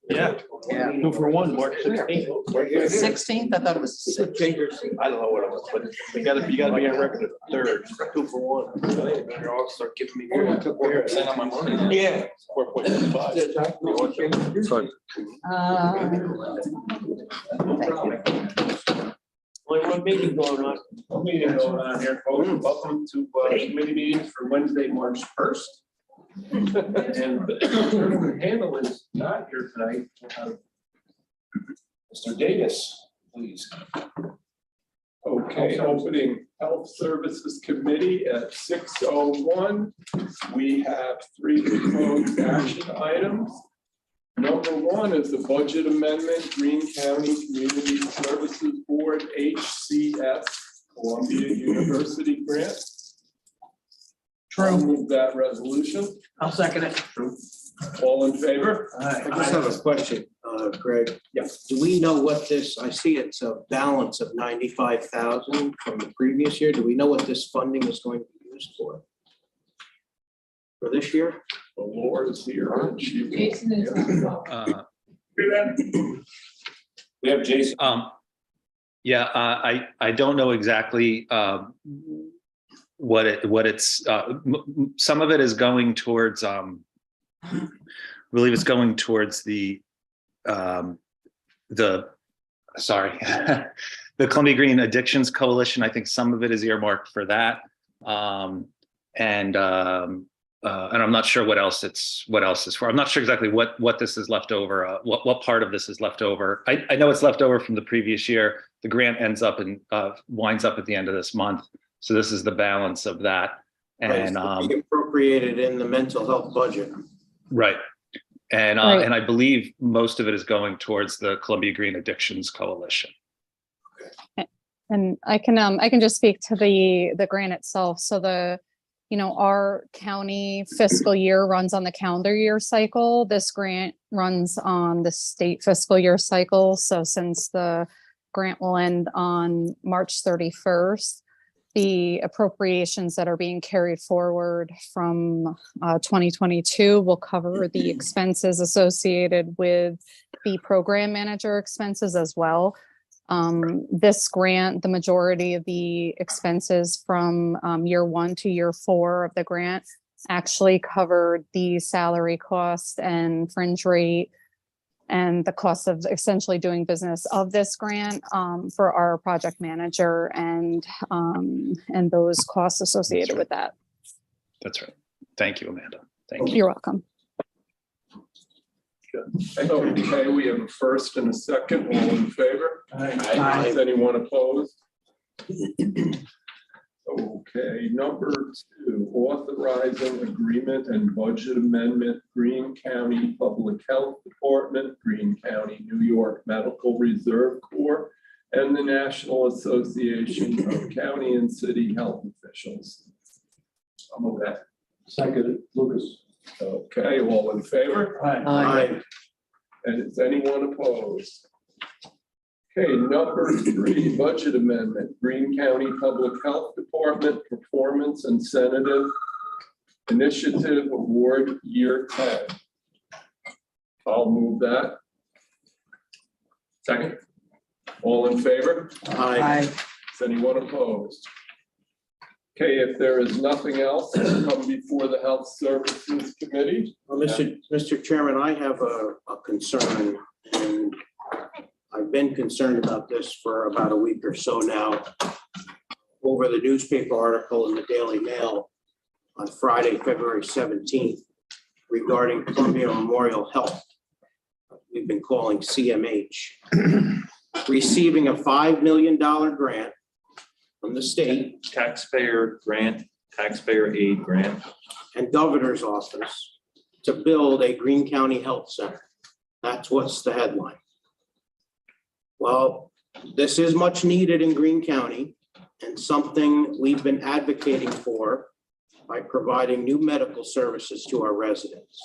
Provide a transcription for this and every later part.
Yeah. 2 for 1, March 16th. 16th, I thought it was 6th. I don't know what it was, but you gotta be on record at 3rd, 2 for 1. You're all start giving me 4% on my money. Yeah. 4.5. It's fine. Only one meeting going on. One meeting going on here, folks. Welcome to committee meetings for Wednesday, March 1st. And the handle is not here tonight. We'll have Mr. Davis, please. Okay, opening Health Services Committee at 6:01. We have 3 proposed action items. Number 1 is the budget amendment, Greene County Community Services Board, HCS, Columbia University grant. I'll move that resolution. I'll second it. All in favor? I just have a question, Greg. Yes. Do we know what this, I see it's a balance of 95,000 from the previous year. Do we know what this funding is going to be used for? For this year? The Laura is here. And she Jason is. We have Jason. Yeah, I don't know exactly what it's some of it is going towards I believe it's going towards the sorry the Columbia Greene Addictions Coalition. I think some of it is earmarked for that, and I'm not sure what else is for. I'm not sure exactly what this is left over. What part of this is left over? I know it's left over from the previous year. The grant ends up and winds up at the end of this month. So this is the balance of that, and Appropriated in the mental health budget. right, and Right. and I believe most of it is going towards the Columbia Greene Addictions Coalition. And I can just speak to the grant itself. So our county fiscal year runs on the calendar year cycle. This grant runs on the state fiscal year cycle. So since the grant will end on March 31st, the appropriations that are being carried forward from 2022 will cover the expenses associated with the program manager expenses as well. This grant, the majority of the expenses from year 1 to year 4 of the grant actually covered the salary cost and fringe rate and the cost of essentially doing business of this grant for our project manager and those costs associated with that. That's right. Thank you, Amanda. Thank you. You're welcome. Okay, we have a first and a second. All in favor? Is anyone opposed? Okay, number 2, authorizing agreement and budget amendment, Greene County Public Health Department, Greene County, New York Medical Reserve Corps, and the National Association of County and City Health Officials. I'll move that. Second, Lucas. Okay, all in favor? Aye. And is anyone opposed? Okay, number 3, budget amendment, Greene County Public Health Department Performance Incentive Initiative Award Year 10. I'll move that. Second. All in favor? Aye. Is anyone opposed? Okay, if there is nothing else, come before the Health Services Committee. Well, Mr. Chairman, I have a concern, and I've been concerned about this for about a week or so now over the newspaper article in the Daily Mail on Friday, February 17th regarding Columbia Memorial Health. We've been calling CMH, receiving a $5 million grant from the state Taxpayer grant, taxpayer aid grant. and governor's office to build a Greene County Health Center. That's what's the headline. Well, this is much needed in Greene County and something we've been advocating for by providing new medical services to our residents.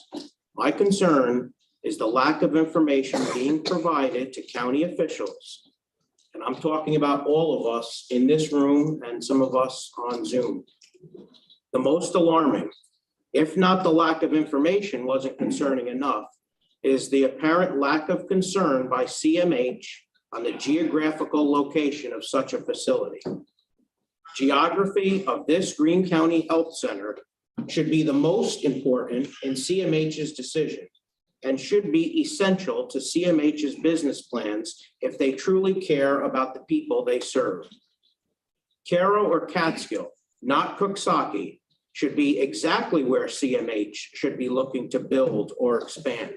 My concern is the lack of information being provided to county officials. And I'm talking about all of us in this room and some of us on Zoom. The most alarming, if not the lack of information wasn't concerning enough, is the apparent lack of concern by CMH on the geographical location of such a facility. Geography of this Greene County Health Center should be the most important in CMH's decision and should be essential to CMH's business plans if they truly care about the people they serve. Caro or Catskill, not Cooksaki, should be exactly where CMH should be looking to build or expand.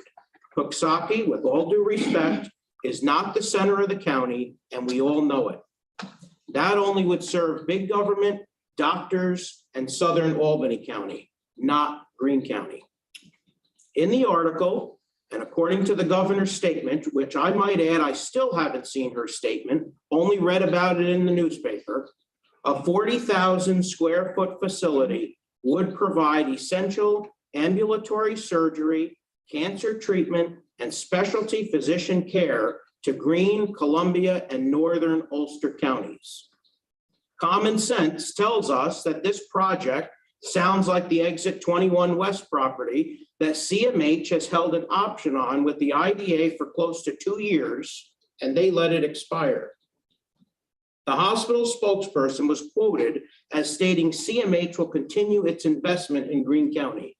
Cooksaki, with all due respect, is not the center of the county, and we all know it. That only would serve big government, doctors, and Southern Albany County, not Greene County. In the article, and according to the governor's statement, which I might add, I still haven't seen her statement, only read about it in the newspaper, a 40,000 square foot facility would provide essential ambulatory surgery, cancer treatment, and specialty physician care to Greene, Columbia, and Northern Ulster counties. Common sense tells us that this project sounds like the Exit 21 West property that CMH has held an option on with the IDA for close to 2 years, and they let it expire. The hospital spokesperson was quoted as stating CMH will continue its investment in Greene County.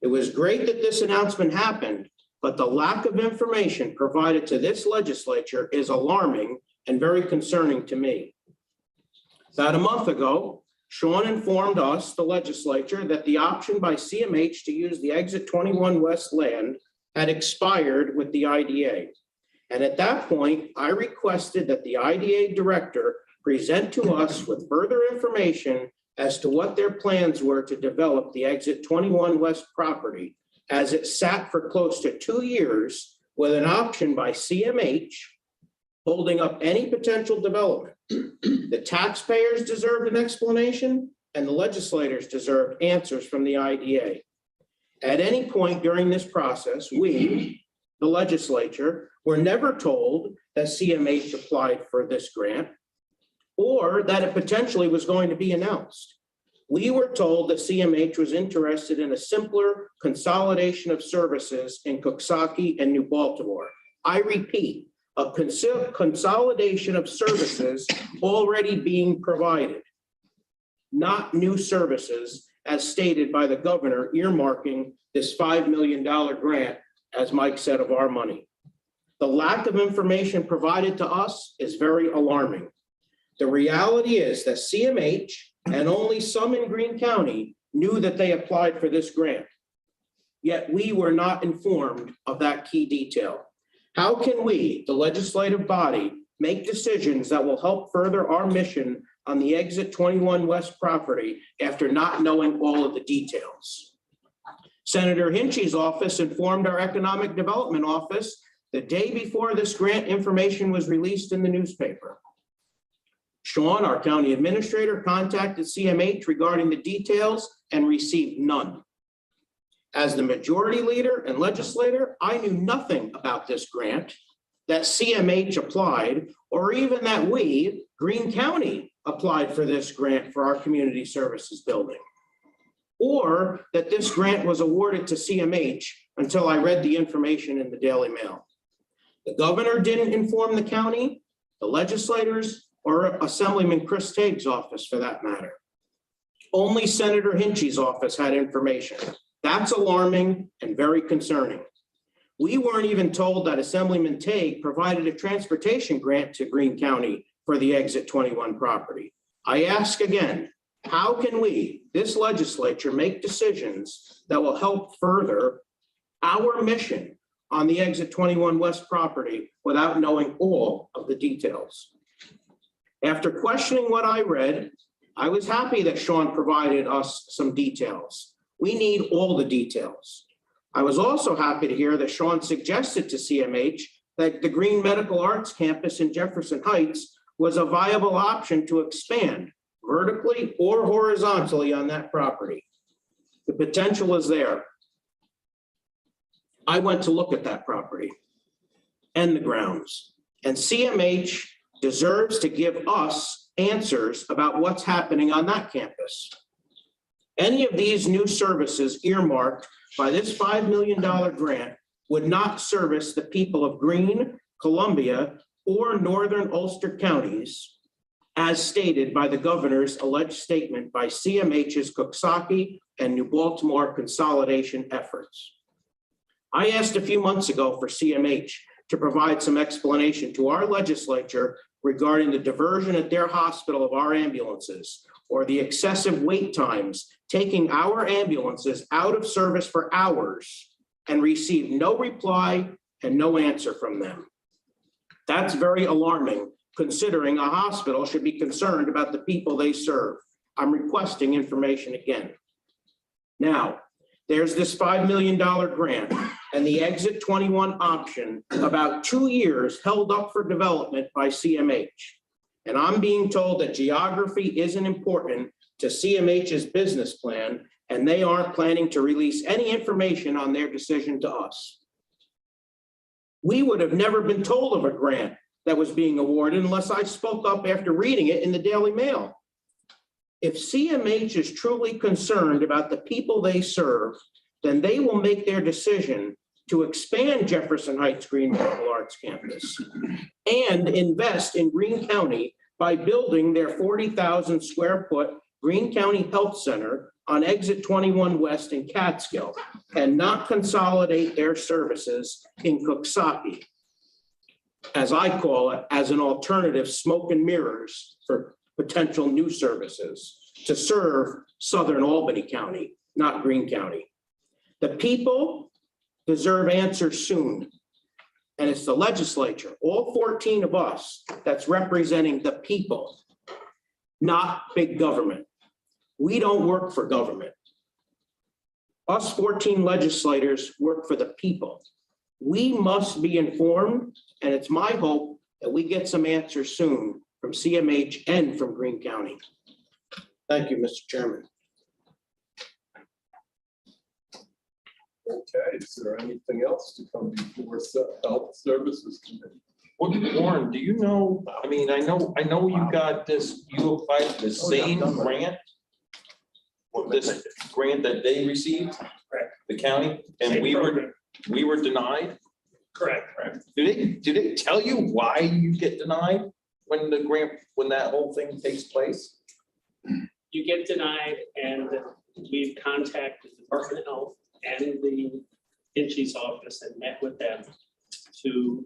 It was great that this announcement happened, but the lack of information provided to this legislature is alarming and very concerning to me. About a month ago, Sean informed us, the legislature, that the option by CMH to use the Exit 21 West land had expired with the IDA. And at that point, I requested that the IDA director present to us with further information as to what their plans were to develop the Exit 21 West property, as it sat for close to 2 years with an option by CMH holding up any potential development. The taxpayers deserved an explanation, and the legislators deserved answers from the IDA. At any point during this process, we, the legislature, were never told that CMH applied for this grant or that it potentially was going to be announced. We were told that CMH was interested in a simpler consolidation of services in Cooksaki and New Baltimore. I repeat, a consolidation of services already being provided, not new services as stated by the governor earmarking this $5 million grant, as Mike said, of our money. The lack of information provided to us is very alarming. The reality is that CMH and only some in Greene County knew that they applied for this grant. Yet we were not informed of that key detail. How can we, the legislative body, make decisions that will help further our mission on the Exit 21 West property after not knowing all of the details? Senator Hinchy's office informed our Economic Development Office the day before this grant information was released in the newspaper. Sean, our county administrator, contacted CMH regarding the details and received none. As the majority leader and legislator, I knew nothing about this grant, that CMH applied, or even that we, Greene County, applied for this grant for our community services building, or that this grant was awarded to CMH until I read the information in the Daily Mail. The governor didn't inform the county, the legislators, or Assemblyman Chris Tague's office for that matter. Only Senator Hinchy's office had information. That's alarming and very concerning. We weren't even told that Assemblyman Tague provided a transportation grant to Greene County for the Exit 21 property. I ask again, how can we, this legislature, make decisions that will help further our mission on the Exit 21 West property without knowing all of the details? After questioning what I read, I was happy that Sean provided us some details. We need all the details. I was also happy to hear that Sean suggested to CMH that the Greene Medical Arts Campus in Jefferson Heights was a viable option to expand vertically or horizontally on that property. The potential is there. I went to look at that property and the grounds, and CMH deserves to give us answers about what's happening on that campus. Any of these new services earmarked by this $5 million grant would not service the people of Greene, Columbia, or northern Ulster counties as stated by the governor's alleged statement by CMH's Coxsackie and New Baltimore consolidation efforts. I asked a few months ago for CMH to provide some explanation to our legislature regarding the diversion at their hospital of our ambulances or the excessive wait times taking our ambulances out of service for hours and received no reply and no answer from them. That's very alarming, considering a hospital should be concerned about the people they serve. I'm requesting information again. Now, there's this $5 million grant and the Exit 21 option, about 2 years held up for development by CMH. And I'm being told that geography isn't important to CMH's business plan, and they aren't planning to release any information on their decision to us. We would have never been told of a grant that was being awarded unless I spoke up after reading it in the Daily Mail. If CMH is truly concerned about the people they serve, then they will make their decision to expand Jefferson Heights Greene Medical Arts Campus and invest in Greene County by building their 40,000 square foot Greene County Health Center on Exit 21 West in Catskill and not consolidate their services in Coxsackie, as I call it, as an alternative smoke and mirrors for potential new services to serve Southern Albany County, not Greene County. The people deserve answers soon. And it's the legislature, all 14 of us, that's representing the people, not big government. We don't work for government. Us 14 legislators work for the people. We must be informed, and it's my hope that we get some answers soon from CMH and from Greene County. Thank you, Mr. Chairman. Okay, is there anything else to come before Health Services Committee? Warren, do you know, I mean, I know you got this, you applied for the same grant? This grant that they received? Correct. The county, and Same we program. were denied? Correct. Do they tell you why you get denied when the grant, when that whole thing takes place? You get denied, and we've contacted the Department of Health and the Chief's office and met with them to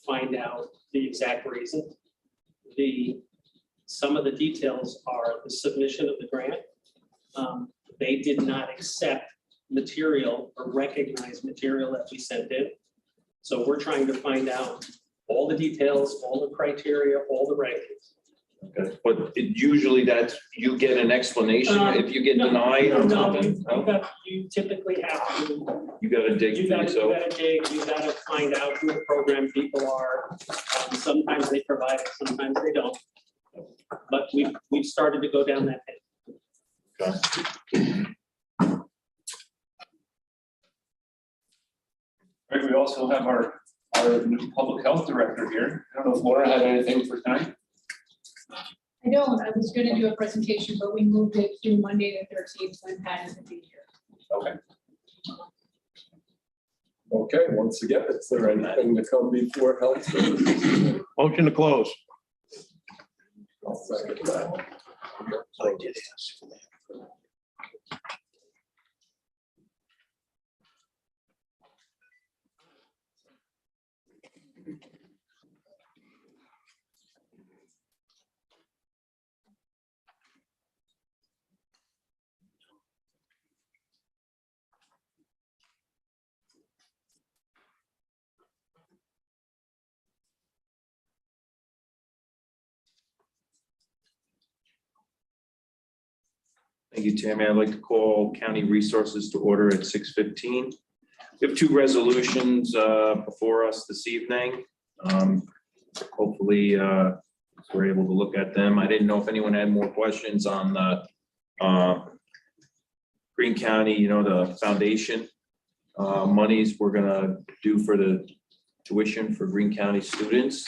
find out the exact reason. Some of the details are the submission of the grant. They did not accept material or recognize material that we sent in. So we're trying to find out all the details, all the criteria, all the rankings. Okay, but usually that's, you get an explanation if you get denied or something? No? You typically have to. You gotta dig You for gotta yourself. dig, you gotta find out who the program people are. Sometimes they provide it, sometimes they don't. But we've started to go down that path. Right, we also have our new public health director here. I don't know if Laura had anything for tonight. I don't. I was going to do a presentation, but we moved it to Monday the 13th when Pat isn't here. Okay. Okay, once again, is there anything to come before Health Services? Motion to close. I'll second that. I did ask for that. Thank you, Tammy. I'd like to call county resources to order at 6:15. We have two resolutions before us this evening. Hopefully, we're able to look at them. I didn't know if anyone had more questions on the Greene County, you know, the foundation monies we're gonna do for the tuition for Greene County students.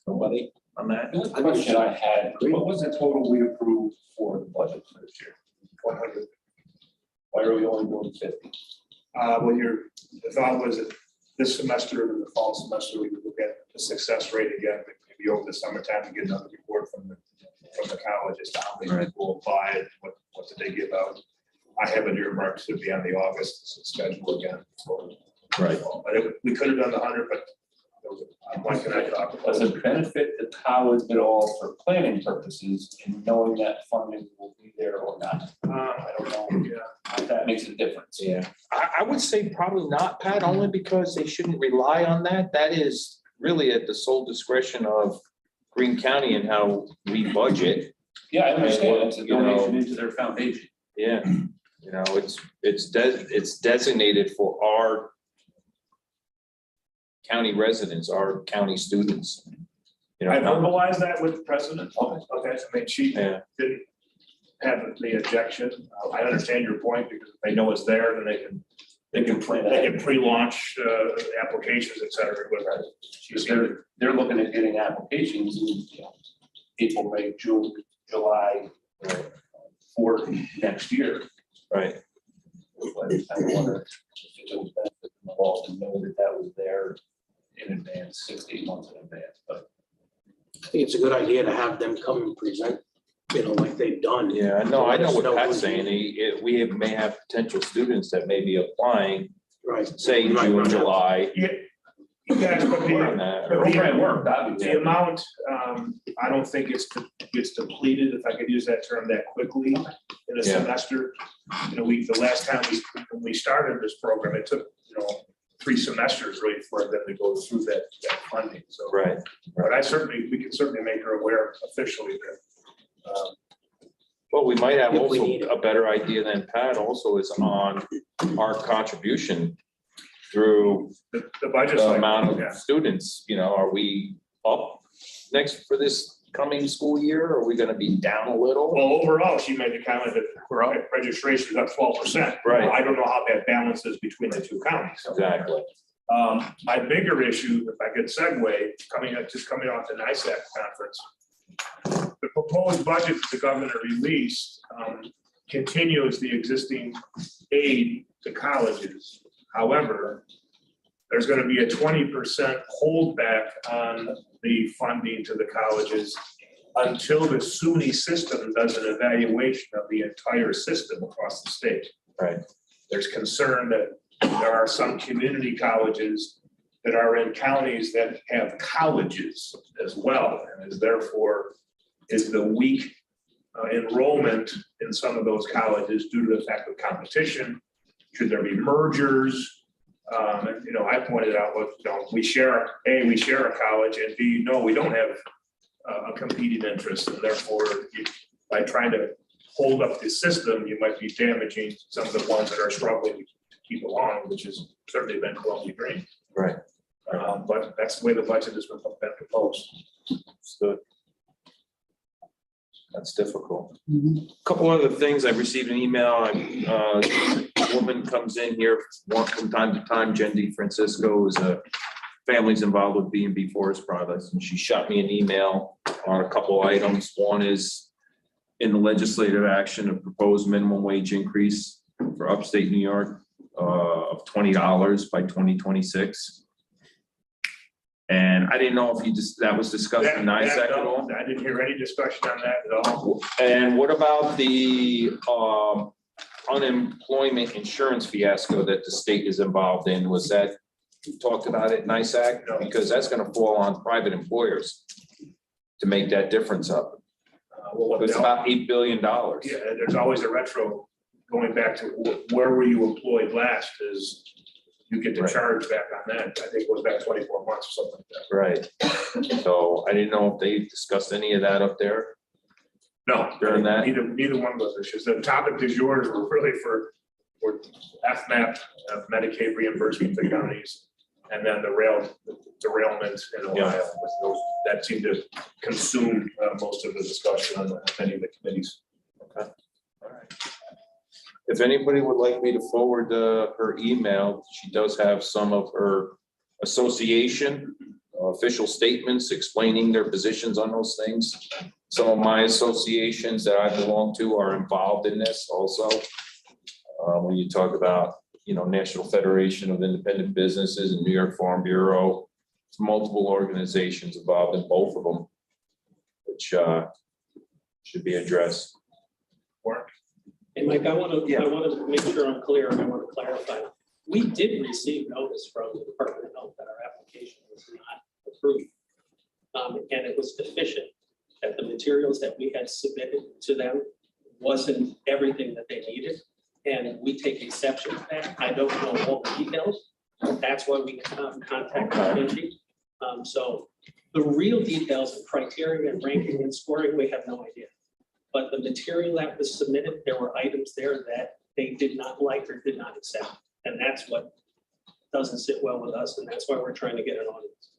Nobody on that? The only question I had, what was the total we approved for the budget for this year? 100. Why are we only doing 50? The thought was that this semester and the fall semester, we would look at the success rate again, maybe over the summertime to get another report from the college as to how many people apply and what did they give out. I have it earmarked to be on the August schedule again. Right. But we could have done the 100, but Mike and I talked about Does it benefit the college at all for planning purposes in knowing that funding will be there or not? I don't know. Yeah. If that makes a difference. Yeah, I would say probably not, Pat, only because they shouldn't rely on that. That is really at the sole discretion of Greene County and how we budget. Yeah, I understand. It's a You know, donation into their foundation. Yeah, it's designated for our county residents, our county students. You know, I not- verbalized that with the president. Okay, I mean, she Yeah. didn't have the objection. I understand your point because if they know it's there, then they can pre-launch applications, et cetera. But They're looking at getting applications in, April, May, June, July, for next year. Right, But I wonder if it would benefit them all to know that that was there in advance, 6 to 8 months in advance, but. I think it's a good idea to have them come and present, like they've done. yeah, no, I know what Pat's who's- saying. May have potential students that may be applying, Right. say Right, June, right. July. yeah, yes, but on that. the Program worked, obviously. the amount, I don't think it's depleted, if I could use that term that quickly in a Yeah. semester. The last time when we started this program, it took, 3 semesters really for them to go through that funding, so. Right, But we can certainly make her aware officially that, well, we might have If we also need it. a better idea than Pat also is on our contribution through the budget the cycle. amount Yeah. of students, are we up next for this coming school year? Are we gonna be down a little? Well, overall, she made the comment that registration is up 12%. Right. I don't know how that balances between the two counties. Exactly. My bigger issue, if I could segue, coming off the NISAC conference. The proposed budget the governor released continues the existing aid to colleges. However, there's going to be a 20% holdback on the funding to the colleges until the SUNY system does an evaluation of the entire system across the state. Right. There's concern that there are some community colleges that are in counties that have colleges as well, and is the weak enrollment in some of those colleges due to the fact of competition. Should there be mergers? I pointed out, we share a college, and B, no, we don't have a competing interest, and therefore, by trying to hold up the system, you might be damaging some of the ones that are struggling to keep along, which has certainly been Columbia Greene. Right. But that's the way the budget has been proposed. Good. That's difficult. Couple other things. I received an email. A woman comes in here from time to time. Jen DeFrancisco is family's involved with B&B Forest Products, and she shot me an email on a couple items. One is in the legislative action, a proposed minimum wage increase for upstate New York of $20 by 2026. And I didn't know if that was discussed in NISAC at all. I didn't hear any discussion on that at all. And what about the unemployment insurance fiasco that the state is involved in? Was that talked about at NISAC? No. Because that's gonna fall on private employers to make that difference up. It's about $8 billion. Yeah, there's always a retro going back to where were you employed last is you get the Right. charge back on that. I think it goes back 24 months or something like that. Right. So I didn't know if they discussed any of that up there. No, During that? neither one of those issues. The topic du jour were really for FMAP, Medicaid reimbursement to counties, and then the derailment in Ohio. Yeah. With those, that seemed to consume most of the discussion on many of the committees. Okay. All right. If anybody would like me to forward her email, she does have some of her association official statements explaining their positions on those things. Some of my associations that I belong to are involved in this also. When you talk about National Federation of Independent Businesses and New York Farm Bureau. It's multiple organizations involved in both of them, which should be addressed. And Mike, I want to make sure I'm clear, and I want to clarify. We did receive notice from the Department of Health that our application was not approved. And it was deficient, that the materials that we had submitted to them wasn't everything that they needed. And we take exception to that. I don't know all the details. That's why we contacted Vinci. So the real details of criteria and ranking and scoring, we have no idea. But the material that was submitted, there were items there that they did not like or did not accept. And that's what doesn't sit well with us. And that's why we're trying to get an audience.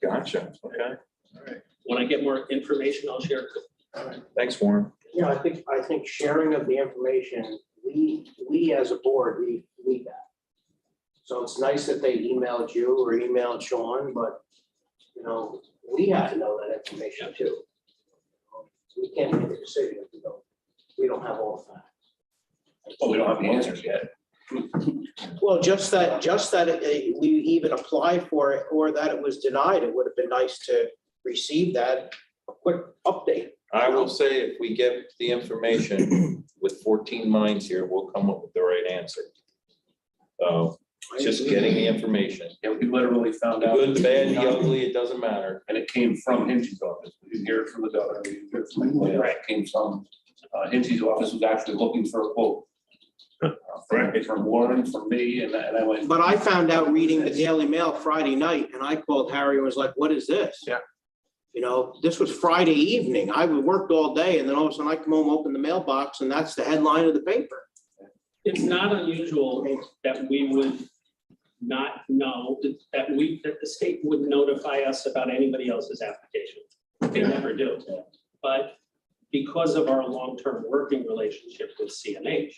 Gotcha. Okay. All right. When I get more information, I'll share it. All right. Thanks, Warren. Yeah, I think sharing of the information, we as a board, we need that. So it's nice that they emailed you or emailed Sean, but, we have to know that information too. We can't make a decision if we don't have all the facts. Well, we don't have the answers yet. Well, just that we even applied for it or that it was denied, it would have been nice to receive that, a quick update. I will say, if we get the information with 14 minds here, we'll come up with the right answer. So just getting the information. Yeah, we literally found The out. good, the bad, the ugly, it doesn't matter. And it came from Hinchy's office. We didn't hear it from the governor. We didn't hear it from anybody else. It came from, Hinchy's office was actually looking for a quote. From Warren, from me, and I went. But I found out reading the Daily Mail Friday night and I called Harry and was like, what is this? Yeah. This was Friday evening. I worked all day and then all of a sudden I come home, open the mailbox and that's the headline of the paper. It's not unusual that we would not know, that the state would notify us about anybody else's application. They never do. But because of our long-term working relationship with CMH,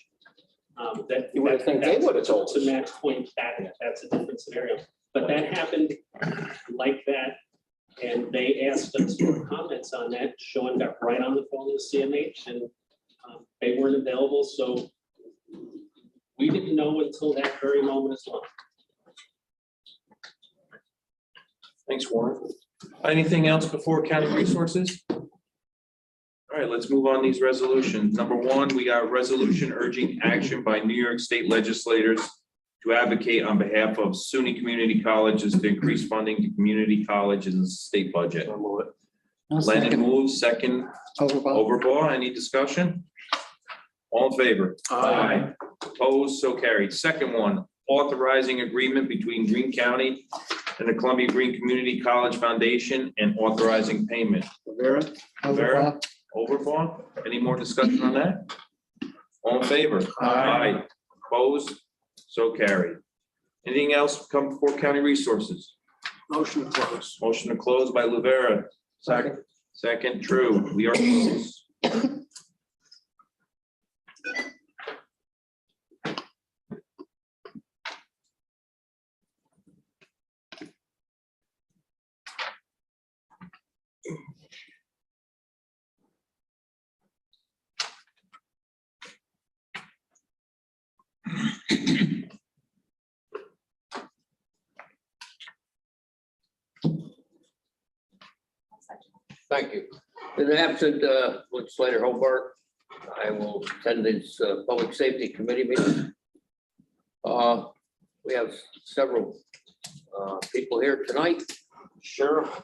that. You would think they would have told us. To Matt's point, that's a different scenario. But that happened like that. And they asked us for comments on that. Sean got right on the phone with CMH and they weren't available. So we didn't know until that very moment as well. Thanks, Warren. Anything else before county resources? All right, let's move on these resolutions. Number one, we got a resolution urging action by New York State legislators to advocate on behalf of SUNY community colleges to increase funding to community colleges in the state budget. Lennon moves, second, Overbaugh. Any discussion? All in favor? Aye. Opposed, so carried. Second one, authorizing agreement between Greene County and the Columbia Greene Community College Foundation and authorizing payment. Rivera? Rivera, Overbaugh. Any more discussion on that? All in favor? Aye. Opposed, so carried. Anything else come before county resources? Motion to close. Motion to close by Rivera. Second. Second, True. We are closed. Thank you. In the absent legislator Hobart, I will attend this public safety committee meeting. We have several people here tonight. Sheriff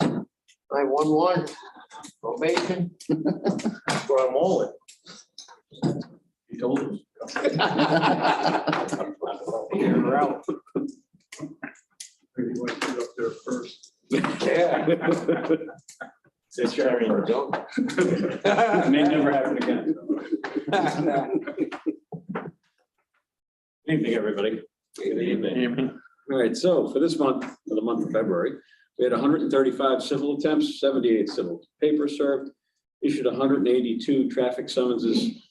911, probation. That's what I'm all in. You told us. You're out. Maybe you want to put up there first. Yeah. It's Sharon. May never happen again. Good evening, everybody. Good evening. All right, so for this month, for the month of February, we had 135 civil attempts, 78 civil papers served, issued 182 traffic summonses,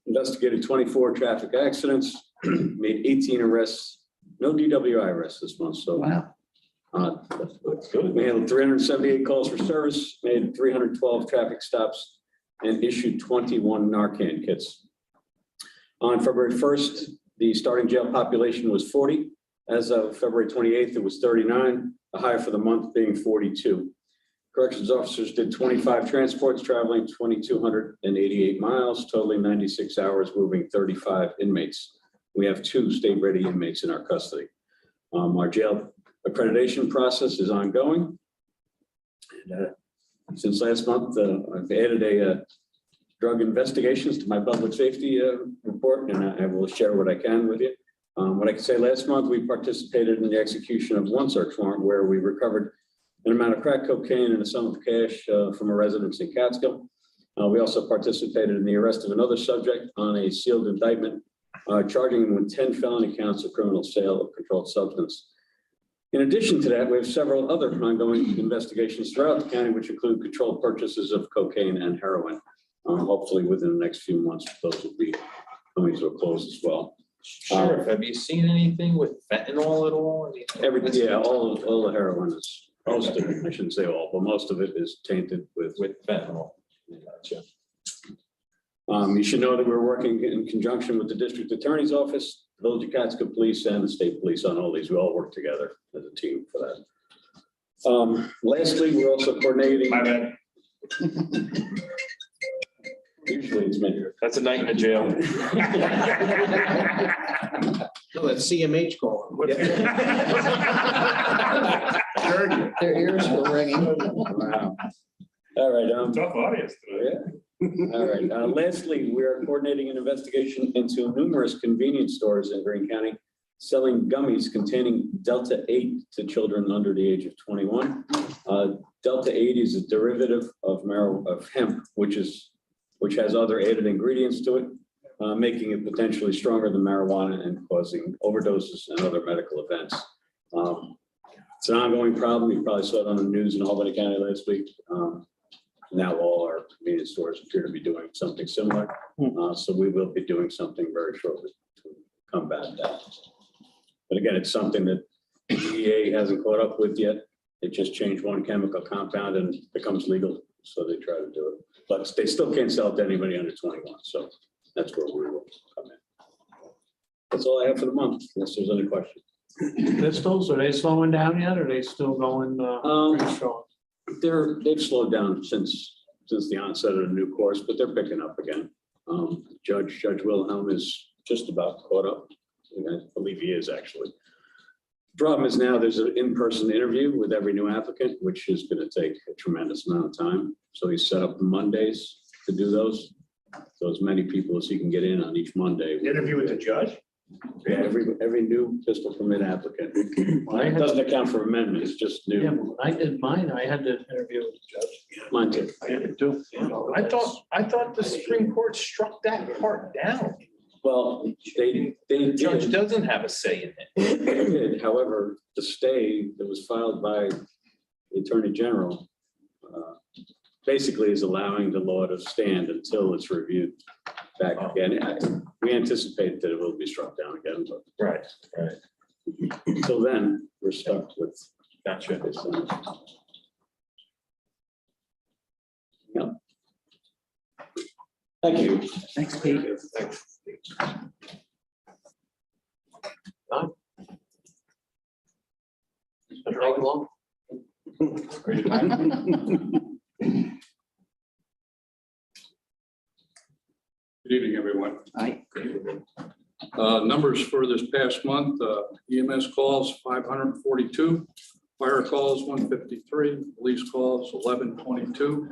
investigated 24 traffic accidents, made 18 arrests, no DWI arrests this month, so. Wow. That's good. We handled 378 calls for service, made 312 traffic stops, and issued 21 Narcan kits. On February 1st, The starting jail population was 40. As of February 28th, it was 39, the high for the month being 42. Corrections officers did 25 transports, traveling 2,288 miles, totaling 96 hours, moving 35 inmates. We have 2 state-ready inmates in our custody. Our jail accreditation process is ongoing. And, since last month, I've added a drug investigations to my public safety report, and I will share what I can with you. What I can say, last month, we participated in the execution of one search warrant where we recovered an amount of crack cocaine and a sum of cash from a residence in Catskill. We also participated in the arrest of another subject on a sealed indictment, charging him with 10 felony counts of criminal sale of controlled substance. In addition to that, we have several other ongoing investigations throughout the county, which include controlled purchases of cocaine and heroin. Hopefully within the next few months, those will be coming to a close as well. Sheriff, have you seen anything with fentanyl at all? All the heroin is, most of it, I shouldn't say all, but most of it is tainted with fentanyl. Gotcha. You should know that we're working in conjunction with the district attorney's office, the Village of Catskill Police, and the state police on all these. We all work together as a team for that. Lastly, we're also coordinating. My bad. Usually it's me. That's a night in the jail. No, that's CMH calling. Their ears were ringing. Wow. All right. Tough audience today. All right. Lastly, we are coordinating an investigation into numerous convenience stores in Greene County selling gummies containing Delta 8 to children under the age of 21. Delta 8 is a derivative of hemp, which has other added ingredients to it, making it potentially stronger than marijuana and causing overdoses and other medical events. It's an ongoing problem. You probably saw it on the news in Albany County last week. Now all our convenience stores appear to be doing something similar. So we will be doing something very shortly to combat that. But again, it's something that the DEA hasn't caught up with yet. They just changed one chemical compound and it becomes legal. So they try to do it, but they still can't sell it to anybody under 21. So that's where we will come in. That's all I have for the month, unless there's any questions. Pistols, are they slowing down yet? Or are they still going pretty strong? They've slowed down since the onset of the new course, but they're picking up again. Judge Wilhelm is just about caught up. I believe he is actually. Problem is now there's an in-person interview with every new applicant, which is going to take a tremendous amount of time. So he set up Mondays to do those. So as many people as he can get in on each Monday. Interview with the judge? Yeah, every new pistol permit applicant. It doesn't account for amendments, just new. Yeah, when I did mine, I had to interview with the judge. Mine too. I did too. I thought the Supreme Court struck that part down. Well, they The judge did. doesn't have a say in it. They did. However, the stay that was filed by the Attorney General basically is allowing the law to stand until it's reviewed back again. We anticipate that it will be struck down again, but Right. until then, we're stuck with. Gotcha. this. Yeah. Thank you. Thanks, Pete. Good evening, everyone. Aye. Numbers for this past month, EMS calls 542, fire calls 153, police calls 1122,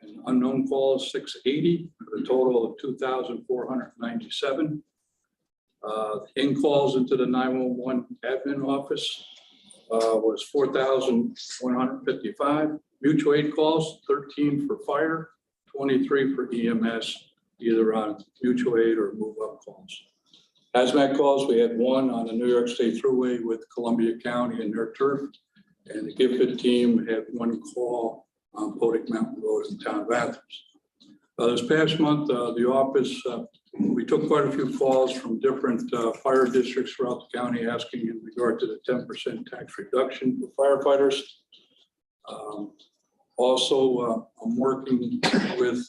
and unknown calls 680, for a total of 2,497. In calls into the 911 admin office was 4,155. Mutual aid calls, 13 for fire, 23 for EMS, either on mutual aid or move up calls. Hazmat calls, we had one on the New York State Thruway with Columbia County and their turf. And the Gifted team had one call on Potomac Mountain Road in the town of Athens. This past month, the office, we took quite a few calls from different fire districts throughout the county asking in regard to the 10% tax reduction for firefighters. Also, I'm working with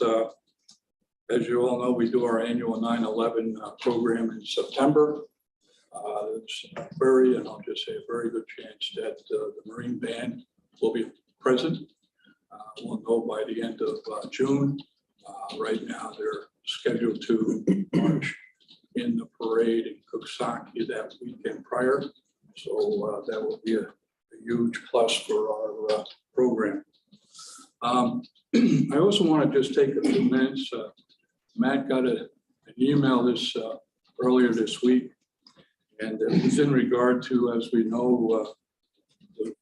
As you all know, we do our annual 9/11 program in September. There's a very, and I'll just say a very good chance that the Marine Band will be present. We'll know by the end of June. Right now, they're scheduled to march in the parade in Coxsackie that weekend prior. So that will be a huge plus for our program. I also want to just take a few minutes. Matt got an email earlier this week, and it was in regard to, as we know, the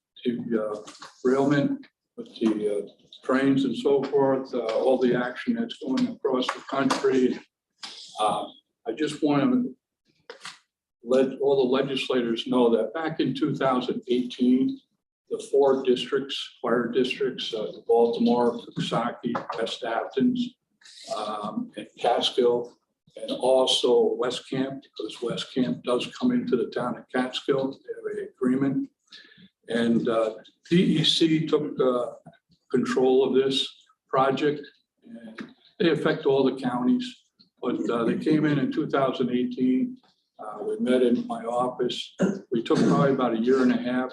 derailment with the trains and so forth, all the action that's going across the country. I just want to let all the legislators know that back in 2018, the 4 districts, fire districts, Baltimore, Coxsackie, West Athens, and Catskill, and also West Camp, because West Camp does come into the town of Catskill. They have an agreement. And DEC took control of this project, and they affect all the counties. But they came in 2018. We met in my office. We took probably about a year and a half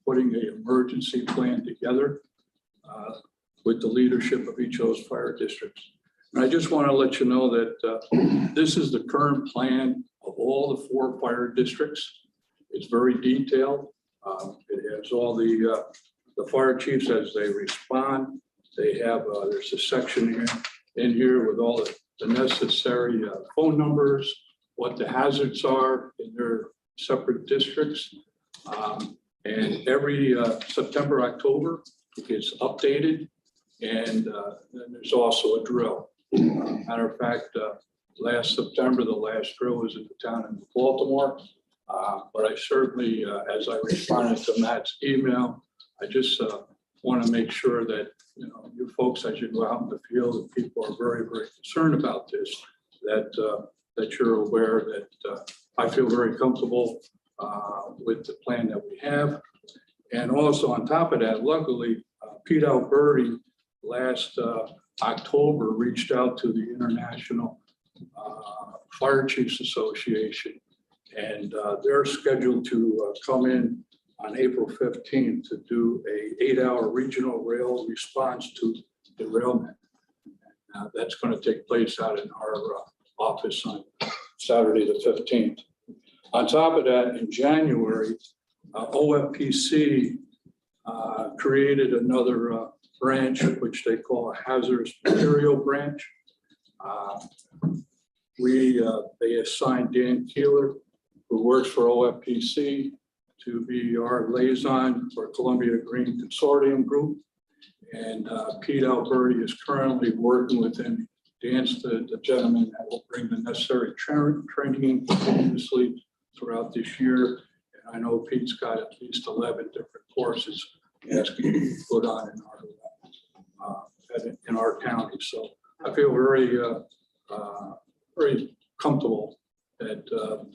putting an emergency plan together with the leadership of each of those fire districts. And I just want to let you know that this is the current plan of all the 4 fire districts. It's very detailed. It has all the fire chiefs as they respond. They have, there's a section in here with all the necessary phone numbers, what the hazards are in their separate districts. And every September, October, it gets updated. And then there's also a drill. Matter of fact, last September, the last drill was in the town of Baltimore. But I certainly, as I responded to Matt's email, I just want to make sure that, you know, you folks, as you go out in the field, and people are very, very concerned about this, that you're aware that I feel very comfortable with the plan that we have. And also on top of that, luckily, Pete Alberti last October reached out to the International Fire Chiefs Association, and they're scheduled to come in on April 15th to do a 8-hour regional rail response to derailment. That's going to take place out in our office on Saturday the 15th. On top of that, in January, OFPC created another branch, which they call a hazardous material branch. They assigned Dan Keeler, who works for OFPC, to be our liaison for Columbia Greene Consortium Group. And Pete Alberti is currently working with him. Dan's the gentleman that will bring the necessary training in continuously throughout this year. And I know Pete's got at least 11 different courses asking to be put on in our county. So I feel very, very comfortable that the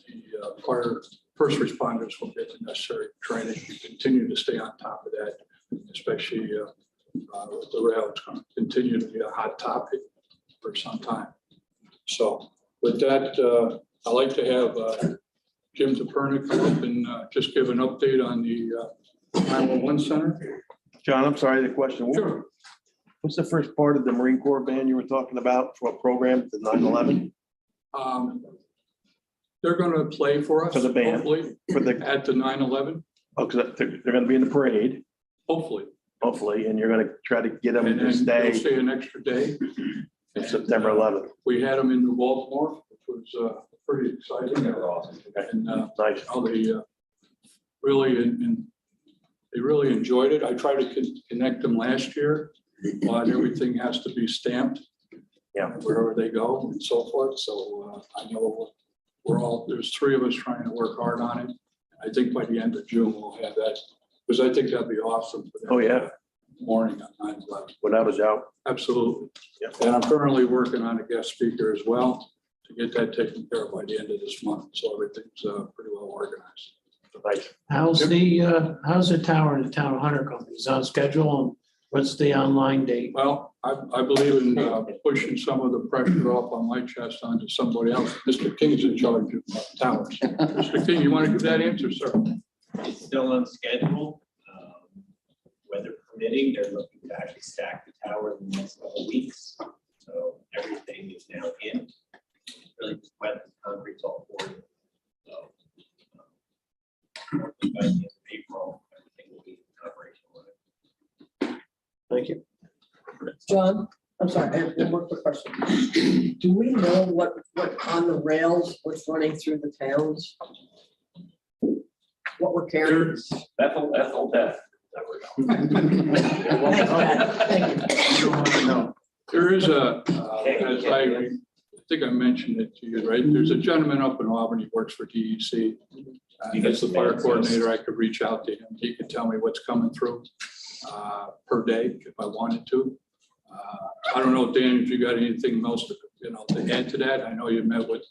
first responders will get the necessary training and continue to stay on top of that, especially with the rail. It's going to continue to be a hot topic for some time. So with that, I'd like to have Jim DePernick come up and just give an update on the 911 center. John, I'm sorry, the question. Sure. What's the first part of the Marine Corps band you were talking about for a program, the 9/11? They're going to play for us. For the band. Hopefully, For the, at the 9/11. oh, because they're going to be in the parade, Hopefully. and you're going to try to get them And to then they'll stay stay an extra day. on September 11th. We had them in New Baltimore, which was pretty exciting. And Nice. how they really enjoyed it. I tried to connect them last year, but everything has to be stamped. Yeah. Wherever they go and so forth. So I know there's 3 of us trying to work hard on it. I think by the end of June, we'll have that, because I think that'd be awesome. For that Oh, yeah. Morning on 9/11. Without a doubt. Absolutely. Yeah. And I'm currently working on a guest speaker as well to get that taken care of by the end of this month. So everything's pretty well organized. Nice. How's the tower in the town of Hunter going? Is it on schedule? What's the online date? Well, I believe in pushing some of the pressure off on my chest onto somebody else. Mr. King's in charge of towers. Mr. King, you want to give that answer, sir? It's still on schedule. Weather permitting, they're looking to actually stack the tower in the next couple of weeks. So everything is now in. Really just wet, the concrete's all poured. So by the end of April, everything will be operational. Thank you. John, I'm sorry, I have one more quick question. Do we know what on the rails, what's running through the towns? What we're carrying? Ethel, Beth. There is as I think I mentioned it to you, right? There's a gentleman up in Albany, who works for DEC. He's the fire coordinator. I could reach out to him. He could tell me what's coming through per day if I wanted to. I don't know, Dan, if you got anything else to add to that. I know you met with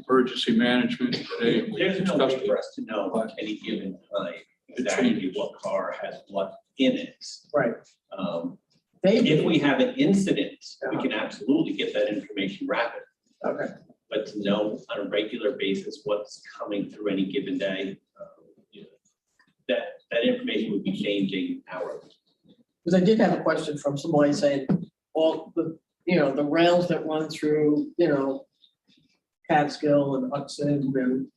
emergency management today. And we There's no discussed way for us to know but at any given time it exactly changes. what car has what in it. Right. If we have an incident, we can absolutely get that information rapid. Okay. But to know on a regular basis what's coming through any given day, that information would be changing hourly. Because I did have a question from somebody saying, all the, the rails that run through, Catskill and Hudson and,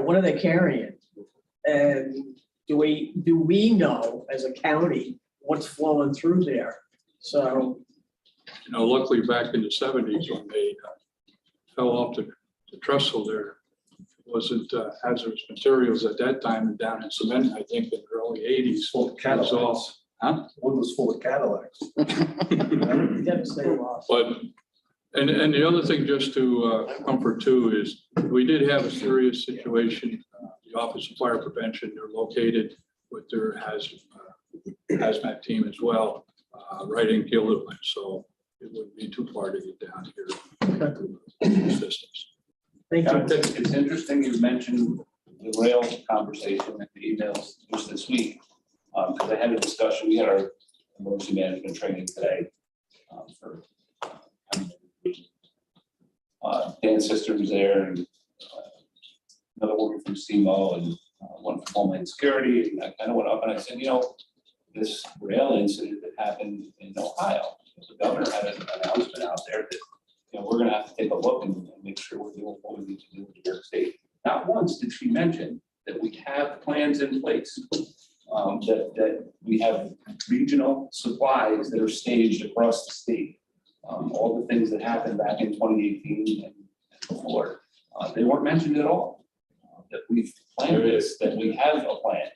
what are they carrying? And do we know as a county what's flowing through there? So. Luckily back in the 70s when they fell off the trestle there, it wasn't hazardous materials at that time, and down in cement, I think in the early 80s. Full of Cadillacs. Huh? One was full of Cadillacs. Devastating loss. But, and the other thing just to comfort too is we did have a serious situation. The Office of Fire Prevention, they're located with their hazmat team as well, right in Gilderland. So it wouldn't be too far to get down here. Systems. Thank you. It's interesting you mentioned the rail conversation and the emails just this week. Because I had a discussion, we had our emergency management training today for Dan's sister was there and another woman from SEMO and one from Homeland Security. And I kind of went up and I said, this rail incident that happened in Ohio, the governor had an announcement out there that, we're going to have to take a look and make sure we're doing what we need to do in New York State. Not once did she mention that we have plans in place. That we have regional supplies that are staged across the state. All the things that happened back in 2018 and before, they weren't mentioned at all. That we've planned this, that we have a plan.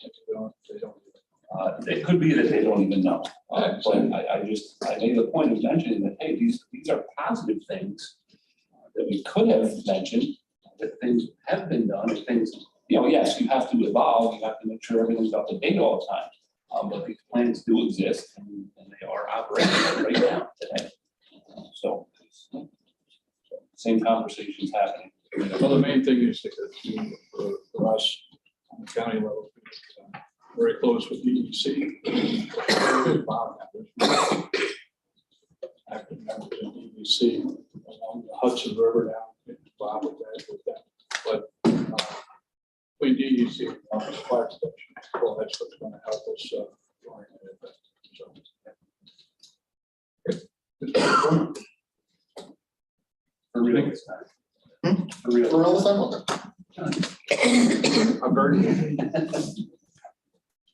It could be that they don't even know. But I made the point of mentioning that, hey, these are positive things that we could have mentioned, that things have been done, and things. Yes, you have to evolve, you have to make sure everything's up to date all the time. But these plans do exist and they are operating right now today. So same conversations happening. Well, the main thing is that for us on the county level, very close with DEC. Bob, active members in DEC along the Hudson River down, Bob with that. But we DEC on the fire station, well, that's what's going to help us. For real this time. For real. For all the time. I'm very.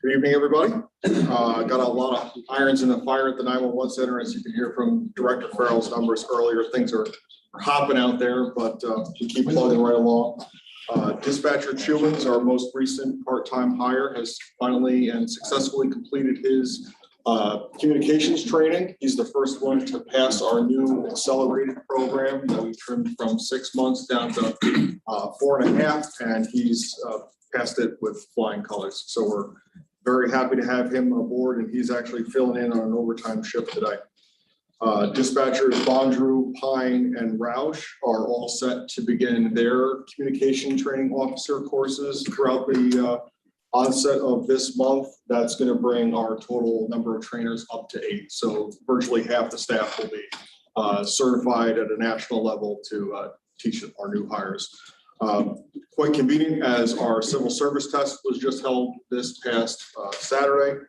Good evening, everybody. Got a lot of irons in the fire at the 911 center. As you can hear from Director Farrell's numbers earlier, things are hopping out there, but we keep plugging right along. Dispatcher Chewins, our most recent part-time hire, has finally and successfully completed his communications training. He's the first one to pass our new accelerated program that we trimmed from 6 months down to 4.5, and he's passed it with flying colors. So we're very happy to have him aboard, and he's actually filling in on an overtime shift today. Dispatchers Bondrew, Pine, and Roush are all set to begin their communication training officer courses throughout the onset of this month, that's going to bring our total number of trainers up to 8. So virtually half the staff will be certified at a national level to teach our new hires. Quite convenient, as our civil service test was just held this past Saturday.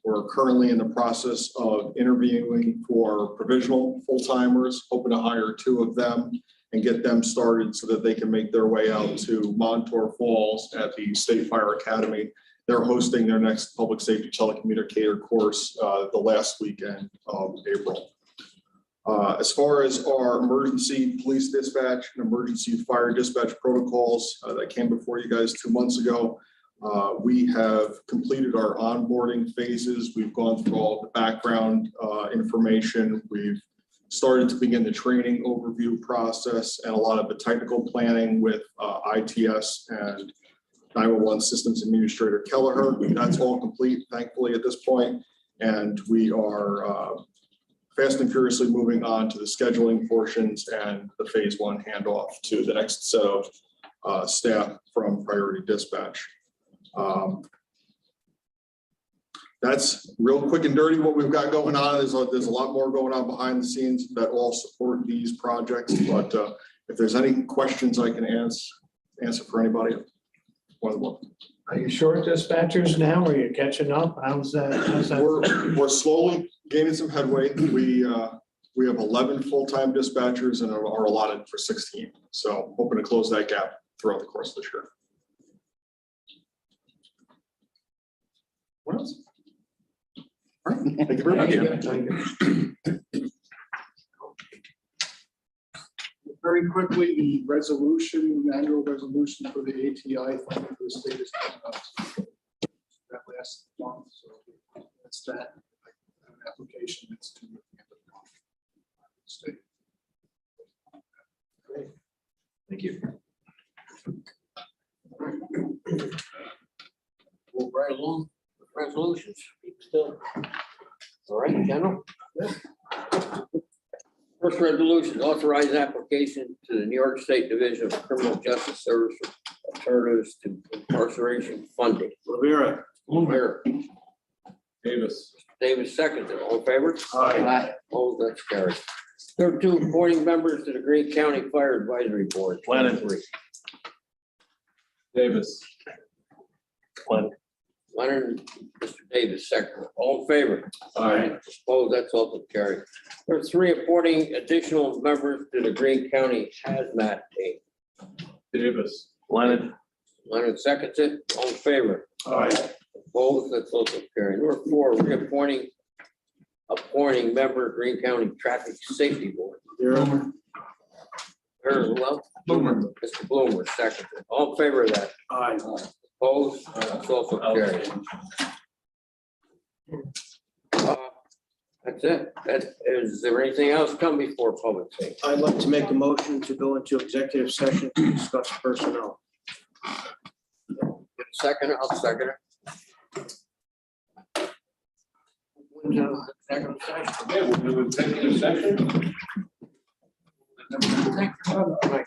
We're currently in the process of interviewing for provisional full-timers, hoping to hire 2 of them and get them started so that they can make their way out to Montour Falls at the State Fire Academy. They're hosting their next public safety telecommunicator course the last weekend of April. As far as our emergency police dispatch and emergency fire dispatch protocols that came before you guys 2 months ago, we have completed our onboarding phases. We've gone through all the background information. We've started to begin the training overview process and a lot of the technical planning with ITS and 911 Systems Administrator Kelleher. That's all complete, thankfully, at this point. And we are fast and furiously moving on to the scheduling portions and the phase 1 handoff to the next set of staff from Priority Dispatch. That's real quick and dirty what we've got going on. There's a lot more going on behind the scenes that all support these projects. But if there's any questions I can answer for anybody, more than welcome. Are you short dispatchers now? Are you catching up? How's that? We're slowly gaining some headway. We have 11 full-time dispatchers and are allotted for 16. So hoping to close that gap throughout the course of this year. What else? All right, thank you very much. Very quickly, the resolution, annual resolution for the ATI fund for the state is coming up. That last month, so that's that. An application that's due at the end of the month. State. Great. Thank you. Move right along with resolutions. Still. All right, General. First resolution, authorize application to the New York State Division of Criminal Justice Service for alternatives to incarceration funding. Rivera. Davis. Davis seconded. All in favor? Aye. Oh, that's carried. 32, appointing members to the Greene County Fire Advisory Board. Leonard. Davis. Leonard, Mr. Davis, second. All in favor? Aye. Opposed, that's also carried. Number 3, appointing additional members to the Greene County Hazmat Team. Davis. Leonard. Leonard seconds it. All in favor? Aye. Opposed, that's also carried. Number 4, appointing member Greene County Traffic Safety Board. Rivera. There as well. Mr. Bloomer, second. All in favor of that? Aye. Opposed, that's also carried. That's it. Is there anything else come before public safety? I'd like to make a motion to go into executive session to discuss personnel. Second, I'll second it. Second session. Okay, we'll do executive session.